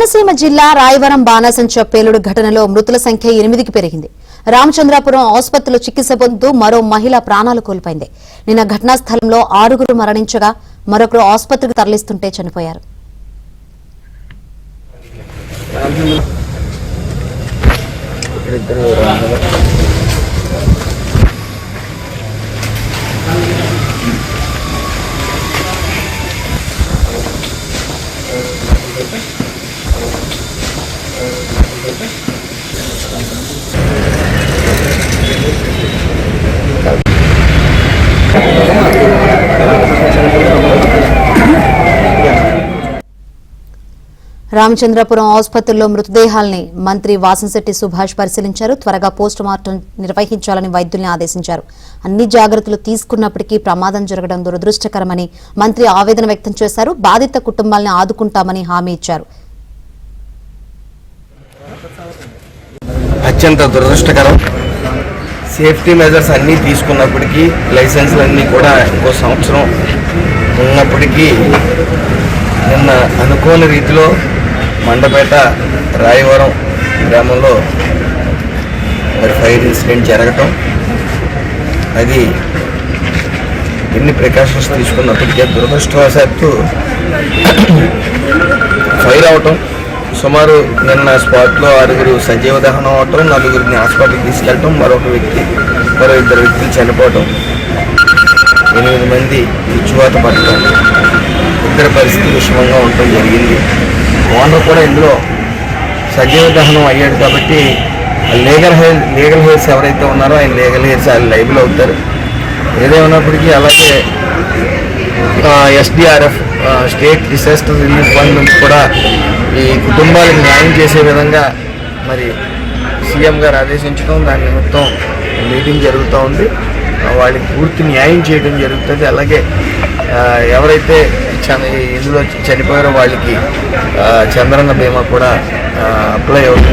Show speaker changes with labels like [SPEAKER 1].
[SPEAKER 1] కోనసీమ జిల్లా రాయవరం బాణాసంచా పేలుడు ఘటనలో మృతుల సంఖ్య 8కి పెరిగింది. రామచంద్రాపురం ఆసుపత్రిలో చికిత్స పొందుతూ మరో మహిళ ప్రాణాలు కోల్పోయింది. నిన్న ఘటనా స్థలంలో 6గురు మరణించగా మరొకరు ఆసుపత్రికి తరలిస్తుంటే చనిపోయారు. రామచంద్రపురం ఆసుపత్రిలో మృతదేహాల్ని మంత్రి వాసంశెట్టి సుభాష్ పరిశీలించారు. త్వరగా పోస్ట్ మార్టం నిర్వహించాలని వైద్యుల్ని ఆదేశించారు. అన్ని జాగ్రత్తలు తీసుకున్నప్పటికీ ప్రమాదం జరగడం దురదృష్టకరమని మంత్రి ఆవేదన వ్యక్తం చేశారు. బాధిత కుటుంబాలను ఆదుకుంటామని హామీ ఇచ్చారు.
[SPEAKER 2] అత్యంత దురదృష్టకరం. సేఫ్టీ మెజర్స్ అన్నీ తీసుకున్నప్పటికీ లైసెన్సులన్నీ కూడా ఇంకో సంవత్సరం ఉన్నప్పటికీ నిన్న అనుకోని రీతిలో మండపేట రాయవరం గ్రామంలో మరి ఫైర్ ఇన్సిడెంట్ జరగటం, అది ఎన్ని ప్రికాషన్స్ తీసుకున్నప్పటికీ దురదృష్టవశాత్తు ఫైర్ అవటం, సుమారు నిన్న స్పాట్లో 6గురు సజీవ దహనం అవటం, 4గురిని హాస్పిటల్కి తీసుకెళ్ళటం, మరో 2 వ్యక్తులు చనిపోవటం, 8 మంది విచ్చువాత పడటం, ఇద్దరి పరిస్థితి విషమంగా ఉండటం జరిగింది. ఓనర్ కూడా ఇందులో సజీవ దహనం అయ్యాడు కాబట్టి లీగల్ హెయిర్స్ ఎవరైతే ఉన్నారో ఆయన లీగల్ హెయిర్స్ ఆయన లైబుల్ అవుతారు. ఏదేమైనప్పటికీ అలాగే SDRF state disaster relief fund నుంచి కూడా ఈ కుటుంబాలకు న్యాయం చేసే విధంగా మరి సీఎం గారు ఆదేశించడం, దాని నిమిత్తం మీటింగ్ జరుగుతూ ఉంది. వాళ్ళకి పూర్తి న్యాయం చేయడం జరుగుతుంది. అలాగే ఎవరైతే ఇందులో చనిపోయారో వాళ్ళకి చంద్రన్న బీమా కూడా అప్లై అవుతుంది.